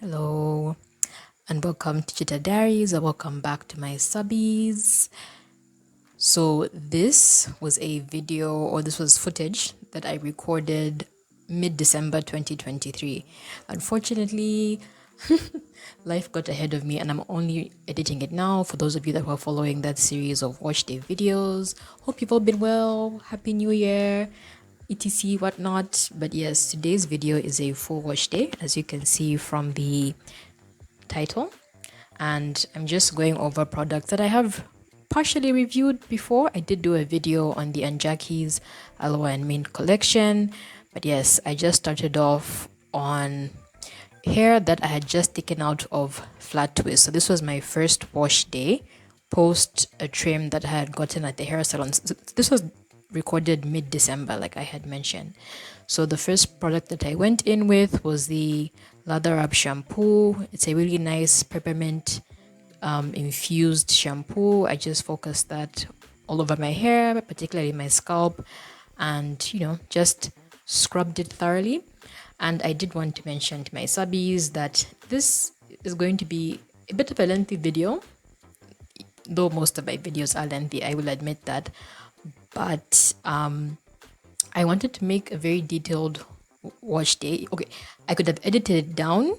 Hello and welcome to Chita Diaries, and welcome back to my subbies. So this was a video, or this was footage that I recorded mid-December 2023. Unfortunately, life got ahead of me and I'm only editing it now. For those of you that were following that series of Washday videos, hope you've all been well. Happy New Year, etc, whatnot. But yes, today's video is a full wash day, as you can see from the title, and I'm just going over products that I have partially reviewed before. I did do a video on the Anjaki's Aloe and Mint collection, but yes, I just started off on hair that I had just taken out of flat twist. So this was my first wash day post a trim that I had gotten at the hair salon. This was recorded mid-December, like I had mentioned. So the first product that I went in with was the Lather shampoo. It's a really nice peppermint infused shampoo. I just focused that all over my hair, particularly my scalp, and just scrubbed it thoroughly. And I did want to mention to my subbies that this is going to be a bit of a lengthy video, though most of my videos are lengthy, I will admit that. But I wanted to make a very detailed wash day. Okay, I could have edited it down,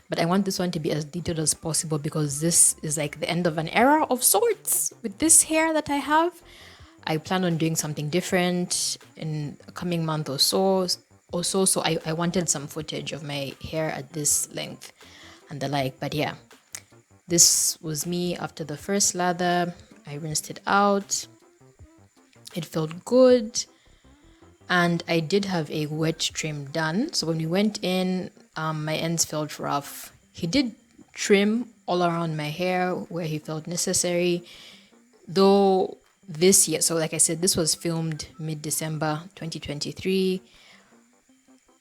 but I want this one to be as detailed as possible because this is like the end of an era of sorts with this hair that I have. I plan on doing something different in a coming month or so. So I wanted some footage of my hair at this length and the like. But yeah, this was me after the first lather. I rinsed it out. It felt good. And I did have a wet trim done. So when we went in, my ends felt rough. He did trim all around my hair where he felt necessary. Though this year, so like I said, this was filmed mid-December 2023.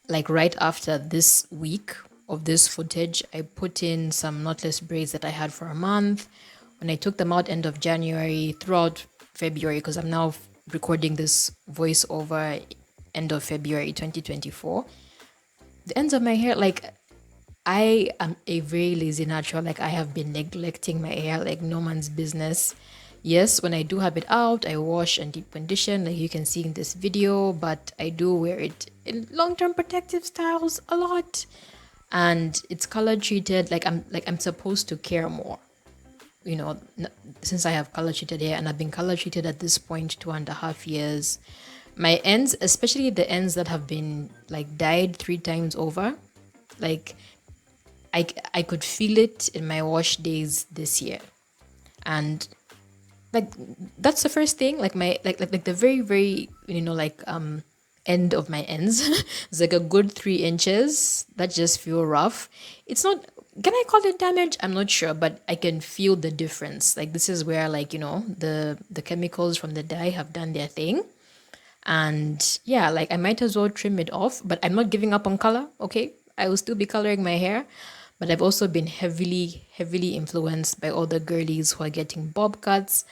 Like right after this week of this footage, I put in some knotless braids that I had for a month. When I took them out end of January, throughout February, because I'm now recording this voiceover end of February 2024, the ends of my hair, like, I am a very lazy natural. Like, I have been neglecting my hair like no man's business. Yes, when I do have it out, I wash and deep condition, like you can see in this video, but I do wear it in long-term protective styles a lot. And it's color treated, like I'm supposed to care more. Since I have color treated hair and I've been color treated at this point 2.5 years, my ends, especially the ends that have been like dyed 3 times over, like I could feel it in my wash days this year. And like that's the first thing, like my like the very very end of my ends. It's like a good 3 inches that just feel rough. It's not, can I call it damage? I'm not sure, but I can feel the difference. Like this is where the chemicals from the dye have done their thing. And yeah, like I might as well trim it off, but I'm not giving up on color. Okay, I will still be coloring my hair, but I've also been heavily influenced by all the girlies who are getting bob cuts.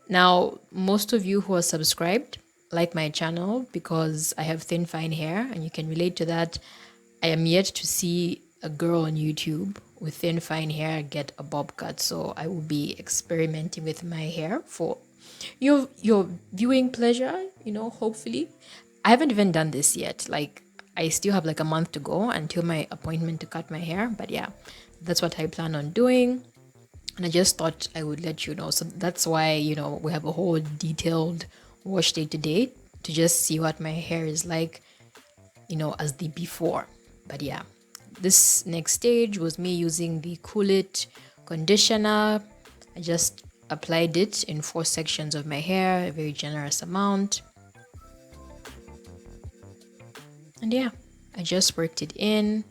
Now, most of you who are subscribed like my channel because I have thin, fine hair, and you can relate to that. I am yet to see a girl on YouTube with thin, fine hair get a bob cut. So I will be experimenting with my hair for your viewing pleasure, hopefully. I haven't even done this yet. Like, I still have like a month to go until my appointment to cut my hair. But yeah, that's what I plan on doing. And I just thought I would let you know. So that's why, we have a whole detailed wash day today to just see what my hair is like, as the before. But yeah, this next stage was me using the Cool It conditioner. I just applied it in 4 sections of my hair, a very generous amount. And yeah, I just worked it in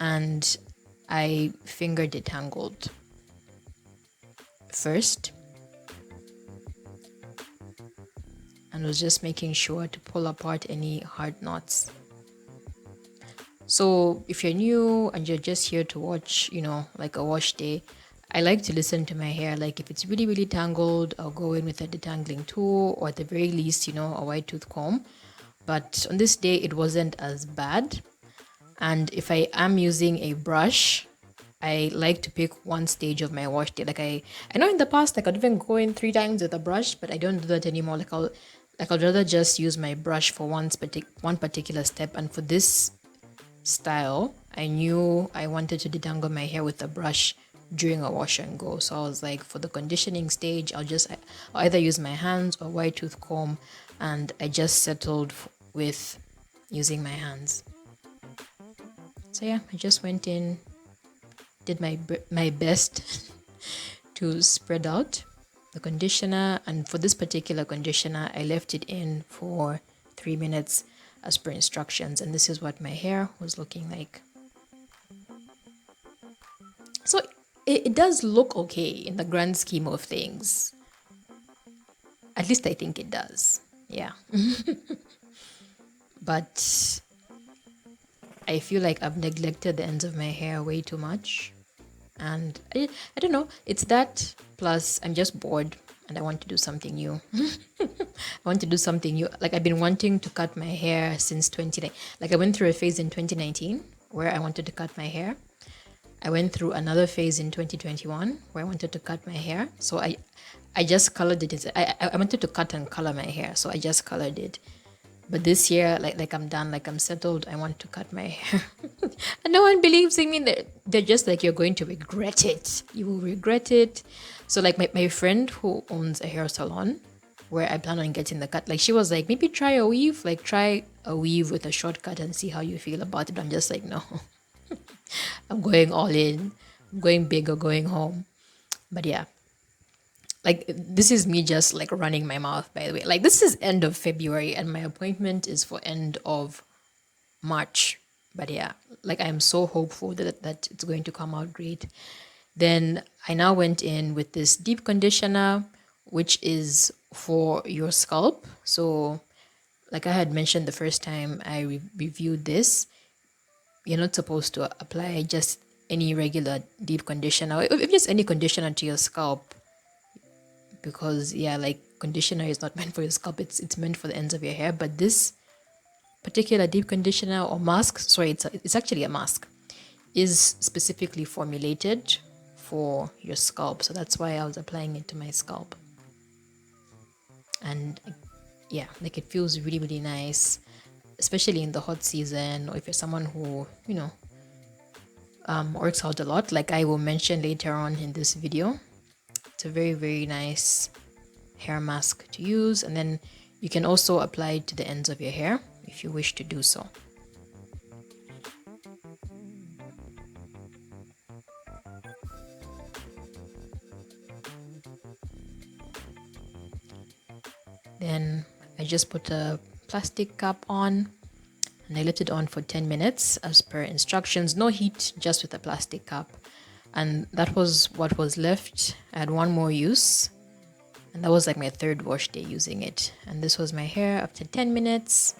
and I finger detangled first and was just making sure to pull apart any hard knots. So if you're new and you're just here to watch, like a wash day, I like to listen to my hair. Like if it's really, really tangled, I'll go in with a detangling tool or at the very least, a wide tooth comb. But on this day, it wasn't as bad. And if I am using a brush, I like to pick one stage of my wash day. Like I know in the past, like I'd even go in 3 times with a brush, but I don't do that anymore. I'd rather just use my brush for one particular step. And for this style, I knew I wanted to detangle my hair with a brush during a wash and go. So I was like, for the conditioning stage, I'll either use my hands or wide tooth comb, and I just settled with using my hands. So yeah, I just went in, did my best to spread out the conditioner, and for this particular conditioner, I left it in for 3 minutes as per instructions, and this is what my hair was looking like. So it does look okay in the grand scheme of things. At least I think it does. Yeah. But I feel like I've neglected the ends of my hair way too much. And I don't know, it's that plus I'm just bored and I want to do something new. I want to do something new. Like I've been wanting to cut my hair since 2019. Like I went through a phase in 2019 where I wanted to cut my hair. I went through another phase in 2021 where I wanted to cut my hair. So I just colored it. I wanted to cut and color my hair. So I just colored it. But this year, like I'm done, like I'm settled, I want to cut my hair. And no one believes in me. They're just like, you're going to regret it. You will regret it. So like my friend who owns a hair salon where I plan on getting the cut, like she was like, maybe try a weave, like try a weave with a shortcut and see how you feel about it. I'm just like, no, I'm going all in, I'm going big or going home. But yeah, like this is me just like running my mouth, by the way. Like this is end of February and my appointment is for end of March. But yeah, like I'm so hopeful that it's going to come out great. Then I now went in with this deep conditioner, which is for your scalp. So like I had mentioned the first time I reviewed this, you're not supposed to apply just any regular deep conditioner, or if just any conditioner to your scalp, because yeah, like conditioner is not meant for your scalp, it's meant for the ends of your hair. But this particular deep conditioner or mask, sorry, it's actually a mask, is specifically formulated for your scalp. So that's why I was applying it to my scalp. And yeah, like it feels really, really nice, especially in the hot season, or if you're someone who, works out a lot, like I will mention later on in this video. It's a very, very nice hair mask to use, and then you can also apply it to the ends of your hair if you wish to do so. Then I just put a plastic cap on and I left it on for 10 minutes as per instructions. No heat, just with a plastic cap. And that was what was left. I had one more use, and that was like my third wash day using it. And this was my hair after 10 minutes.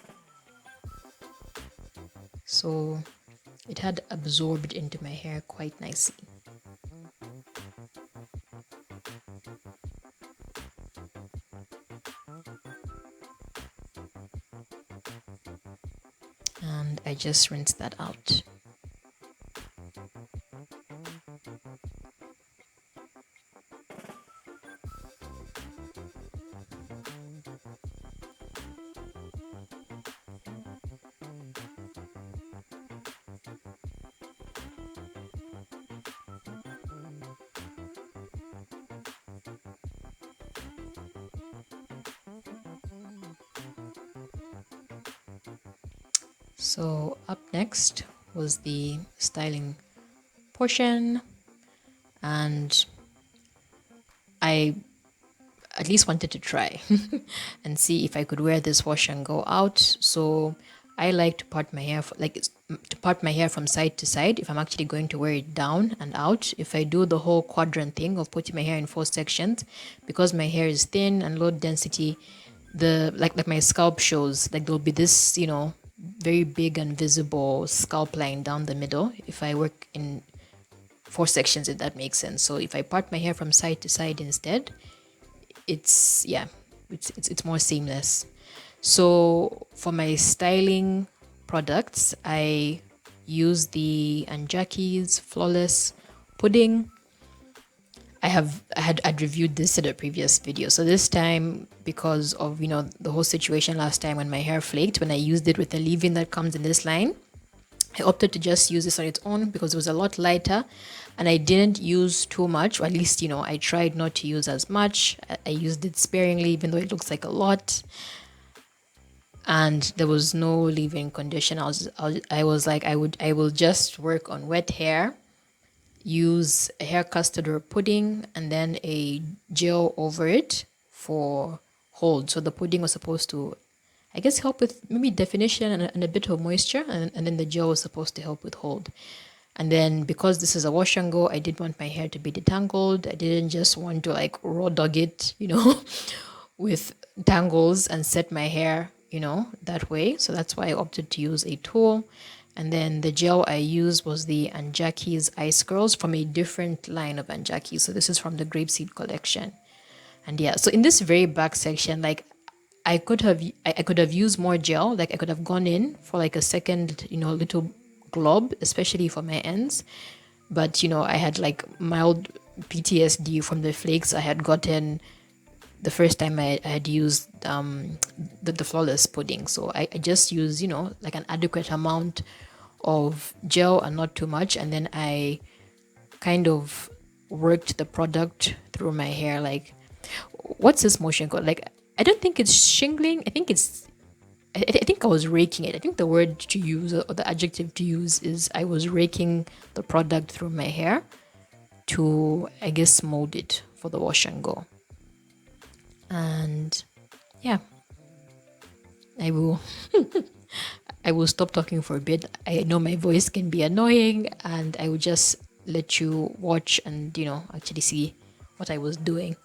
So it had absorbed into my hair quite nicely. And I just rinsed that out. So up next was the styling portion, and I at least wanted to try and see if I could wear this wash and go out. So I like to part my hair to part my hair from side to side if I'm actually going to wear it down and out. If I do the whole quadrant thing of putting my hair in 4 sections, because my hair is thin and low density, the like my scalp shows, like there'll be this, very big and visible scalp line down the middle if I work in 4 sections, if that makes sense. So if I part my hair from side to side instead, it's more seamless. So for my styling products, I use the Anjaki's Flawless Pudding. I'd reviewed this in a previous video. So this time, because of the whole situation last time when my hair flaked, when I used it with the leave-in that comes in this line, I opted to just use this on its own because it was a lot lighter, and I didn't use too much, or at least I tried not to use as much. I used it sparingly, even though it looks like a lot. And there was no leave-in condition. I was like, I will just work on wet hair, use a hair custard or pudding, and then a gel over it for hold. So the pudding was supposed to, I guess, help with maybe definition and a bit of moisture, and then the gel was supposed to help with hold. And then because this is a wash and go, I did want my hair to be detangled. I didn't just want to like raw dog it, with tangles and set my hair, that way. So that's why I opted to use a tool. And then the gel I used was the Anjaki's Ice Curls from a different line of Anjaki. So this is from the Grapeseed collection. And yeah, so in this very back section, like I could have used more gel. Like I could have gone in for like a second, little glob, especially for my ends. But I had like mild PTSD from the flakes I had gotten the first time I had used the flawless pudding. So I just used, like an adequate amount of gel and not too much. And then I kind of worked the product through my hair. Like, what's this motion called? Like, I don't think it's shingling. I think I was raking it. I think the word to use or the adjective to use is I was raking the product through my hair to, I guess, mold it for the wash and go. And yeah, I will I will stop talking for a bit. I know my voice can be annoying, and I will just let you watch and actually see what I was doing.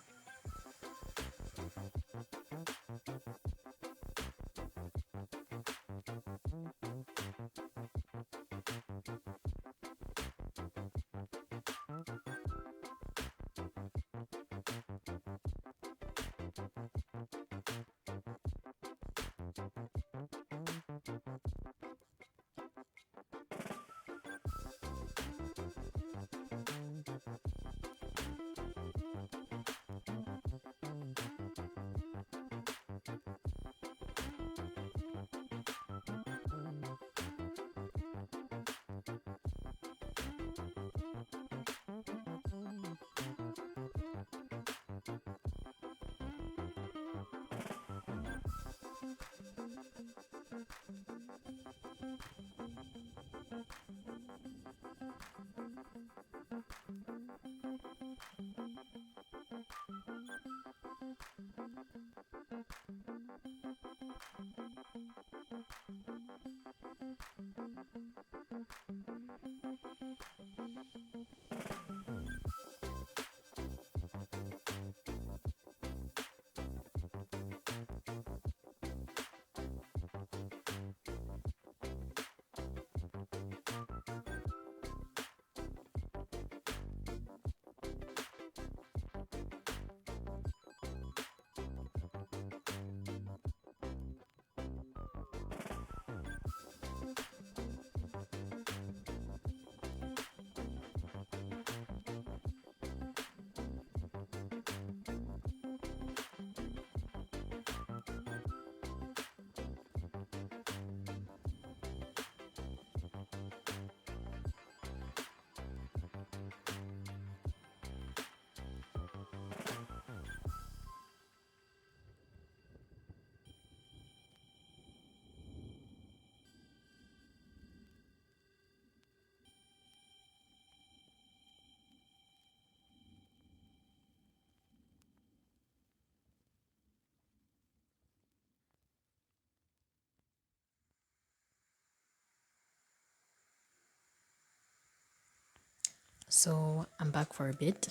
So I'm back for a bit.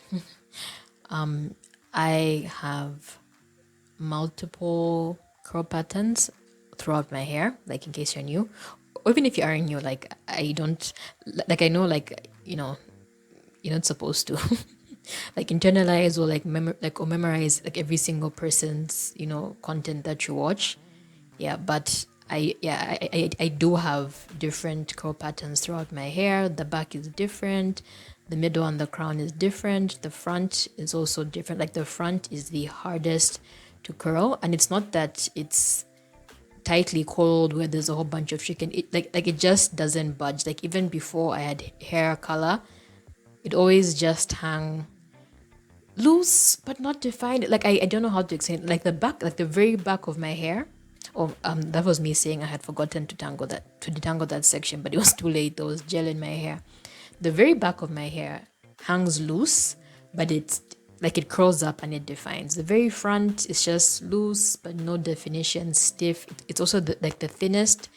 I have multiple curl patterns throughout my hair, like in case you're new, or even if you aren't new, like I don't, like I know, like you're not supposed to like internalize or like like or memorize like every single person's content that you watch. Yeah, but I do have different curl patterns throughout my hair. The back is different, the middle and the crown is different, the front is also different. Like the front is the hardest to curl, and it's not that it's tightly coiled where there's a whole bunch of chicken. Like it just doesn't budge. Like even before I had hair color, it always just hang loose but not defined. Like I don't know how to explain. Like the back, like the very back of my hair. Oh, that was me saying I had forgotten to detangle that section, but it was too late. There was gel in my hair. The very back of my hair hangs loose, but it's like it curls up and it defines. The very front is just loose but no definition, stiff. It's also like the thinnest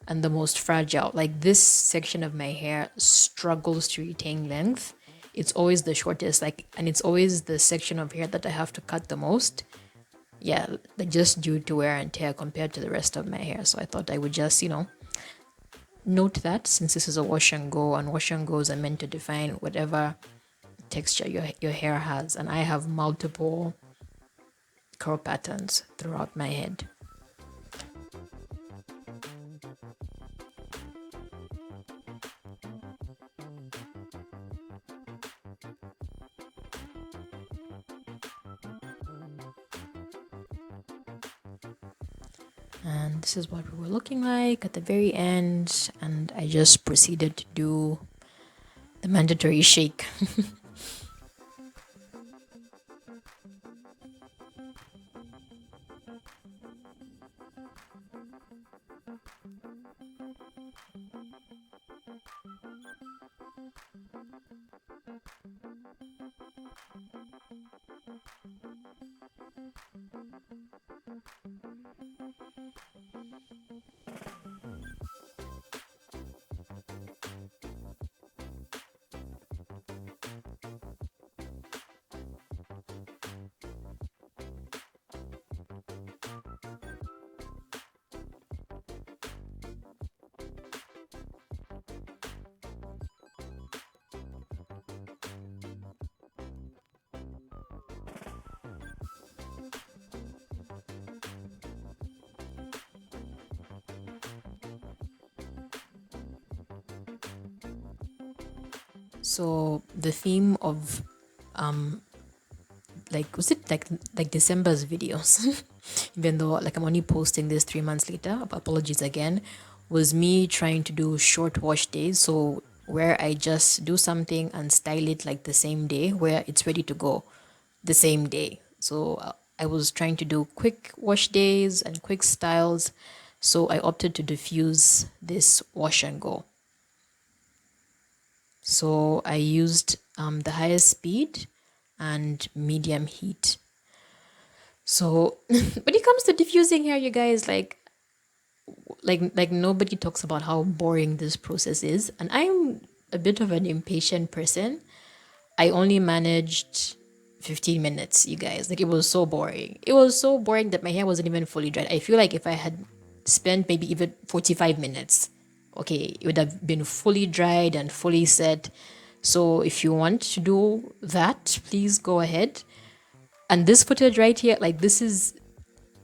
and the most fragile. Like this section of my hair struggles to retain length. It's always the shortest, like, and it's always the section of hair that I have to cut the most. Yeah, like just due to wear and tear compared to the rest of my hair. So I thought I would just, note that since this is a wash and go, and wash and goes are meant to define whatever texture your hair has, and I have multiple curl patterns throughout my head. And this is what we were looking like at the very end, and I just proceeded to do the mandatory shake. So the theme of like, was it like December's videos, even though like I'm only posting this 3 months later, apologies again, was me trying to do short wash days. So where I just do something and style it like the same day, where it's ready to go the same day. So I was trying to do quick wash days and quick styles, so I opted to diffuse this wash and go. So I used the highest speed and medium heat. So when it comes to diffusing hair, you guys, like nobody talks about how boring this process is, and I'm a bit of an impatient person. I only managed 15 minutes, you guys. Like it was so boring. It was so boring that my hair wasn't even fully dried. I feel like if I had spent maybe even 45 minutes, okay, it would have been fully dried and fully set. So if you want to do that, please go ahead. And this footage right here, like this is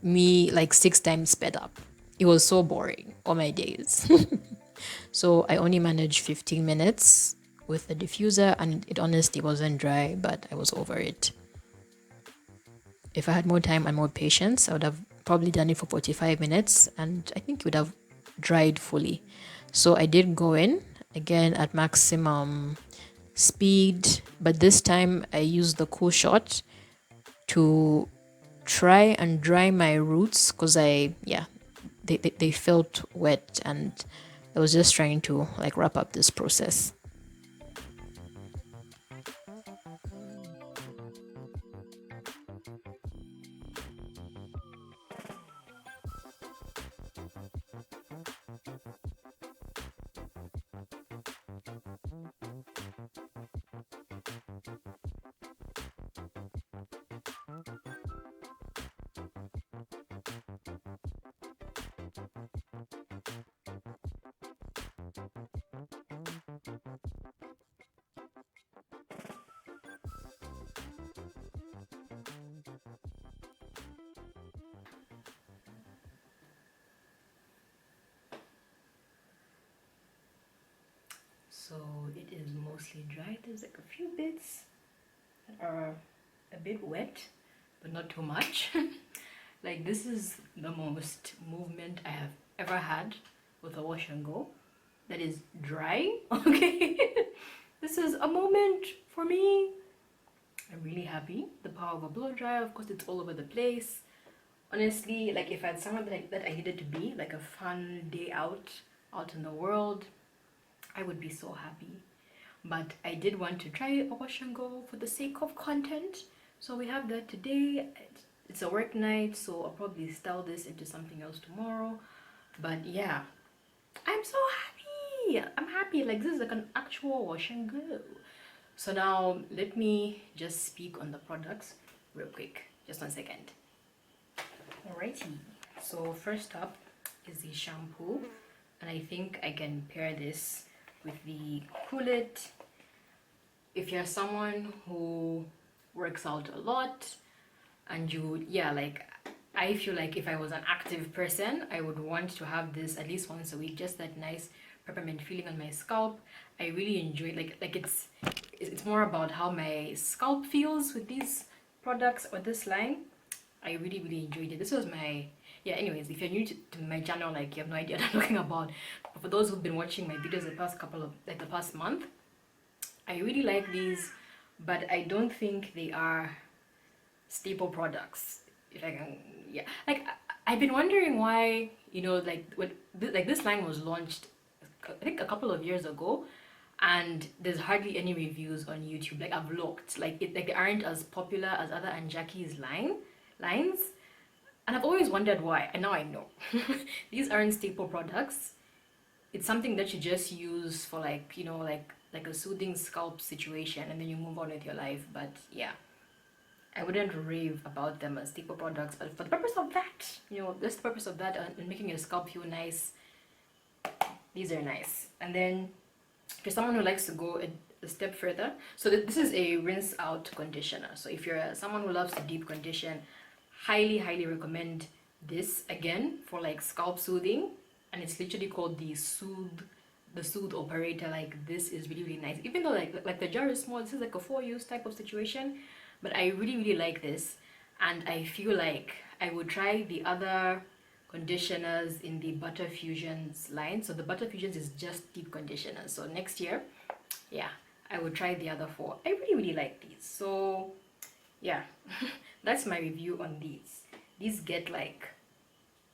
me like 6 times sped up. It was so boring all my days. So I only managed 15 minutes with the diffuser, and it honestly wasn't dry, but I was over it. If I had more time and more patience, I would have probably done it for 45 minutes, and I think it would have dried fully. So I did go in again at maximum speed, but this time I used the cool shot to try and dry my roots, because they felt wet, and I was just trying to like wrap up this process. mostly dry. There's like a few bits that are a bit wet, but not too much. Like, this is the most movement I have ever had with a wash and go that is dry. Okay. This is a moment for me. I'm really happy. The power of a blow dryer, of course, it's all over the place. Honestly, like, if I had somewhere that I needed to be, like a fun day out in the world, I would be so happy. But I did want to try a wash and go for the sake of content, so we have that today. It's a work night, so I'll probably style this into something else tomorrow. But yeah, I'm so happy. I'm happy. Like, this is like an actual wash and go. So now let me just speak on the products real quick. Just 1 second. Alrighty. So first up is the shampoo, and I think I can pair this with the Cool It. If you're someone who works out a lot and you, yeah, like, I feel like if I was an active person, I would want to have this at least once a week. Just that nice peppermint feeling on my scalp. I really enjoy like it's more about how my scalp feels with these products or this line. I really enjoyed it. This was my, yeah, anyways, if you're new to my channel, like, you have no idea what I'm talking about, but for those who've been watching my videos the past couple of, like, the past month, I really like these, but I don't think they are staple products, if I can. Yeah, like, I've been wondering why, you know, like, when like this line was launched, I think a couple of years ago, and there's hardly any reviews on YouTube. Like, I've looked, like, they aren't as popular as other Aunt Jackie's lines, and I've always wondered why, and now I know. These aren't staple products. It's something that you just use for, like, you know, like a soothing scalp situation, and then you move on with your life. But yeah, I wouldn't rave about them as staple products, but for the purpose of that, you know, that's the purpose of that, and making your scalp feel nice, these are nice. And then if you're someone who likes to go a step further, so this is a rinse out conditioner. So if you're someone who loves to deep condition, highly recommend this, again, for like scalp soothing. And it's literally called the Soothe operator. Like, this is really nice, even though like the jar is small. This is like a 4-use type of situation, but I really like this, and I feel like I would try the other conditioners in the Butter Fusions line. So the Butter Fusions is just deep conditioner. So next year, yeah, I would try the other 4. I really like these. So yeah, that's my review on these. These get like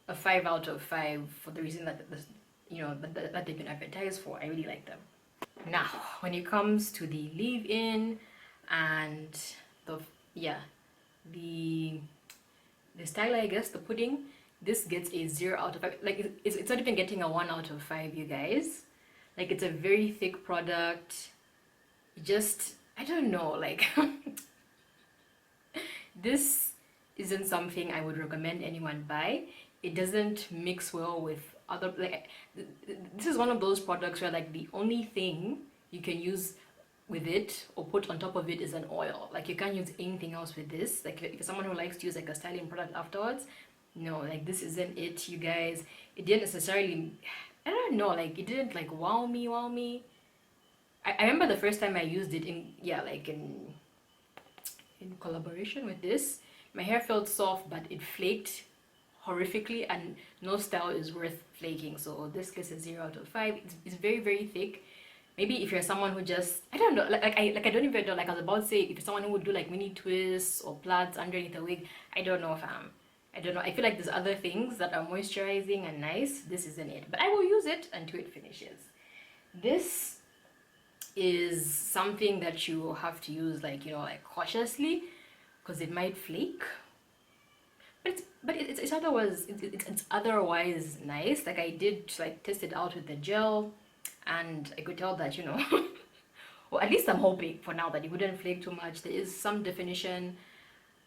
a 5 out of 5 for the reason that this, you know, that they've been advertised for. I really like them. Now, when it comes to the leave-in and the, yeah, the styler, I guess, the pudding, this gets a 0 out of 5. Like, it's not even getting a 1 out of 5, you guys. Like, it's a very thick product. Just, I don't know, like, this isn't something I would recommend anyone buy. It doesn't mix well with other, like, this is one of those products where, like, the only thing you can use with it or put on top of it is an oil. Like, you can't use anything else with this. Like, if you're someone who likes to use like a styling product afterwards, no, like, this isn't it, you guys. It didn't necessarily, I don't know, like, it didn't like wow me. I remember the first time I used it in, yeah, like in collaboration with this, my hair felt soft, but it flaked horrifically, and no style is worth flaking. So this gets a 0 out of 5. It's very thick. Maybe if you're someone who just, I don't know, I don't even know, like I was about to say, if you're someone who would do like mini twists or plaits underneath a wig, I don't know, fam. I don't know. I feel like there's other things that are moisturizing and nice. This isn't it, but I will use it until it finishes. This is something that you have to use, like, you know, like cautiously, because it might flake. But it's otherwise nice. Like, I did like test it out with the gel, and I could tell that, you know, well, at least I'm hoping for now that it wouldn't flake too much. There is some definition,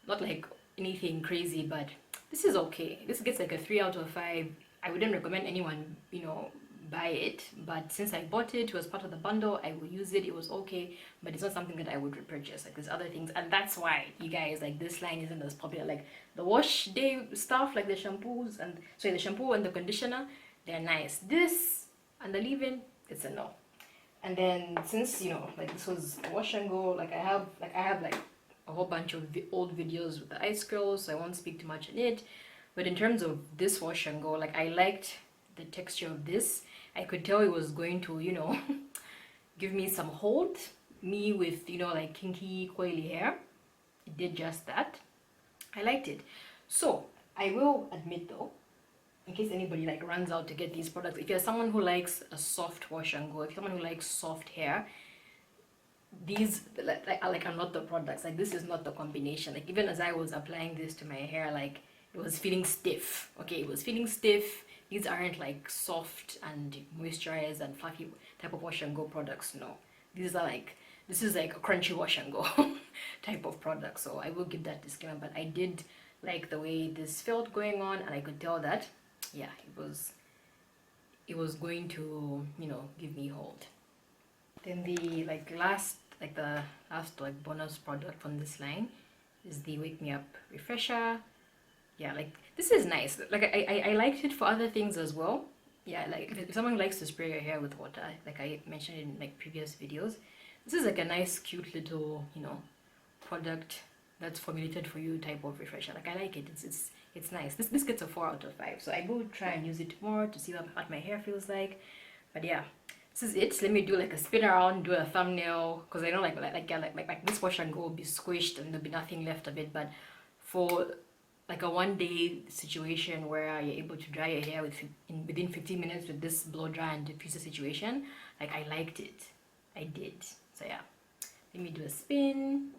not like anything crazy, but this is okay. This gets like a 3 out of 5. I wouldn't recommend anyone, you know, buy it, but since I bought it, it was part of the bundle, I will use it. It was okay, but it's not something that I would repurchase. Like, there's other things, and that's why, you guys, like, this line isn't as popular. Like the Washday stuff, like the shampoos and the shampoo and the conditioner, they're nice. This and the leave-in, it's a no. And then since, you know, like this was a wash and go, like I have like a whole bunch of old videos with the ice curls, so I won't speak too much on it. But in terms of this wash and go, like I liked the texture of this. I could tell it was going to, you know, give me some hold. Me with, you know, like kinky-coily hair, it did just that. I liked it. So I will admit though, in case anybody like runs out to get these products, if you're someone who likes a soft wash and go, if you're someone who likes soft hair, these like are not the products. Like this is not the combination. Like even as I was applying this to my hair, like it was feeling stiff. Okay, it was feeling stiff. These aren't like soft and moisturized and fluffy type of wash and go products. No, these are like, this is like a crunchy wash and go type of product. So I will give that disclaimer, but I did like the way this felt going on, and I could tell that, yeah, it was going to, you know, give me hold. Then the last bonus product from this line is the Wake Me Up Refresher. Yeah, like this is nice. Like I liked it for other things as well. Yeah, like if someone likes to spray your hair with water, like I mentioned in like previous videos, this is like a nice cute little, you know, product that's formulated for you type of refresher. Like I like it. It's nice. This gets a 4 out of 5. So I will try and use it more to see what my hair feels like. But yeah, this is it. Let me do like a spin around, do a thumbnail, because I know like this wash and go will be squished and there'll be nothing left of it. But for like a 1-day situation where you're able to dry your hair within 15 minutes with this blow dry and diffuser situation, like I liked it. I did. So yeah, let me do a spin.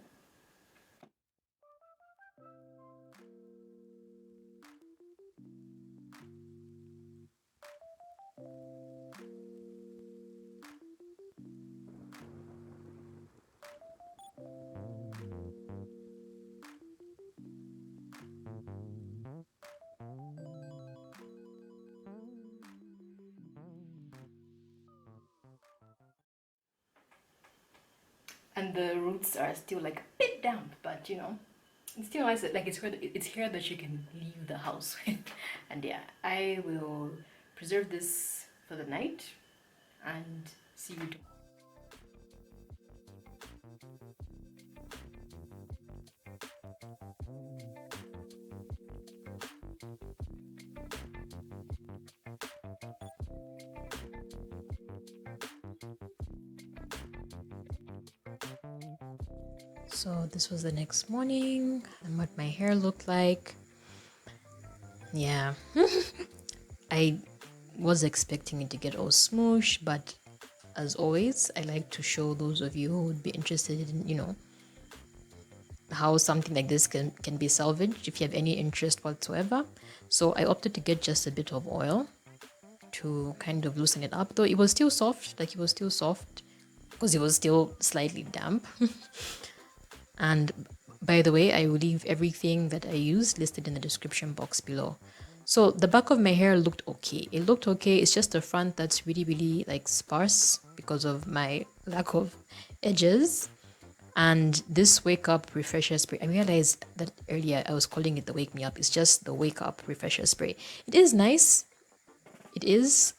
And the roots are still like a bit damp, but you know, it's still nice. Like it's here that you can leave the house with. And yeah, I will preserve this for the night and see you tomorrow. So this was the next morning and what my hair looked like. Yeah, I was expecting it to get all smoosh, but as always, I like to show those of you who would be interested in, you know, how something like this can be salvaged if you have any interest whatsoever. So I opted to get just a bit of oil to kind of loosen it up, though it was still soft, like it was still soft because it was still slightly damp. And by the way, I will leave everything that I used listed in the description box below. So the back of my hair looked okay. It looked okay. It's just the front that's really, really like sparse because of my lack of edges. And this wake up refresher spray, I realized that earlier I was calling it the wake me up. It's just the wake up refresher spray. It is nice. It is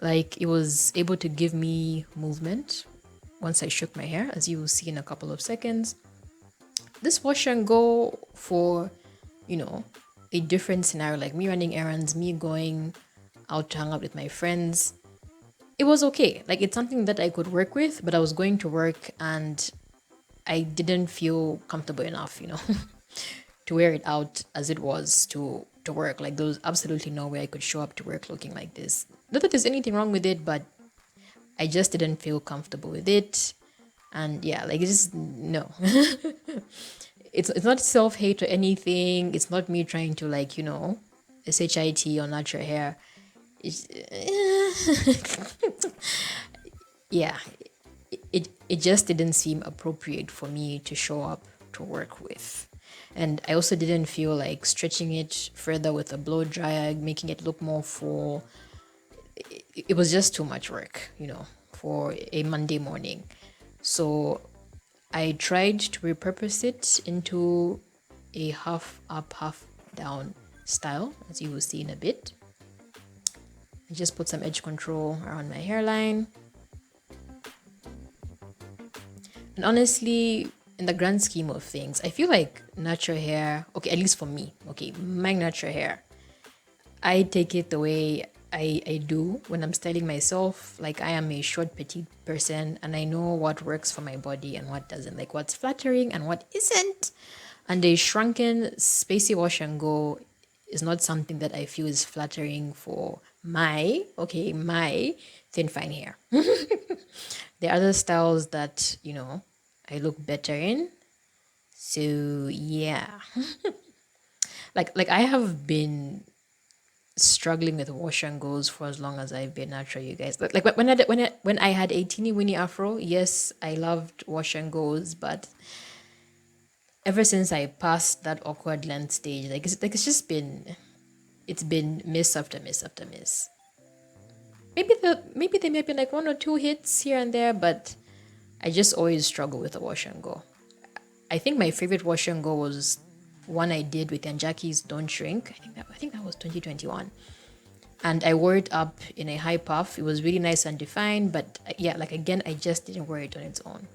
like it was able to give me movement once I shook my hair, as you will see in a couple of seconds. This wash and go for, you know, a different scenario, like me running errands, me going out to hang out with my friends. It was okay. Like it's something that I could work with, but I was going to work and I didn't feel comfortable enough, you know, to wear it out as it was to work. Like there was absolutely no way I could show up to work looking like this. Not that there's anything wrong with it, but I just didn't feel comfortable with it. And yeah, like it's just no. It's not self-hate or anything. It's not me trying to like, you know, shit or natural hair. It's, yeah, it just didn't seem appropriate for me to show up to work with. And I also didn't feel like stretching it further with a blow dryer, making it look more full. It was just too much work, you know, for a Monday morning. So I tried to repurpose it into a half up, half down style, as you will see in a bit. I just put some edge control around my hairline. And honestly, in the grand scheme of things, I feel like natural hair, okay, at least for me, okay, my natural hair, I take it the way I do when I'm styling myself. Like, I am a short, petite person, and I know what works for my body and what doesn't, like what's flattering and what isn't. And a shrunken, spacey wash and go is not something that I feel is flattering for my thin, fine hair. There are other styles that, I look better in. So, yeah. Like I have been struggling with wash and goes for as long as I've been natural, you guys. Like when I had a teeny weeny afro, yes, I loved wash and goes, but ever since I passed that awkward length stage, it's just been miss after miss after miss. Maybe there may be like one or two hits here and there, but I just always struggle with the wash and go. I think my favorite wash and go was one I did with Jackie's Don't Shrink. I think that was 2021. And I wore it up in a high puff. It was really nice and defined, but yeah, like again, I just didn't wear it on its own.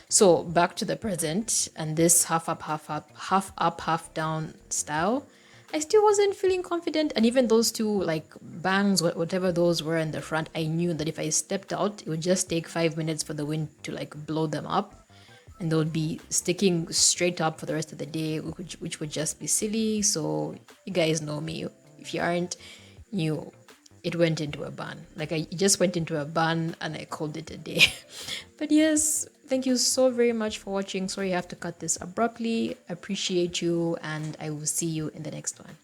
So back to the present and this half up, half down style. I still wasn't feeling confident, and even those two like bangs, whatever those were in the front, I knew that if I stepped out, it would just take 5 minutes for the wind to like blow them up, and they would be sticking straight up for the rest of the day, which would just be silly. So you guys know me. If you aren't, you it went into a bun. Like I just went into a bun and I called it a day. But yes, thank you so very much for watching. Sorry I have to cut this abruptly. Appreciate you, and I will see you in the next one.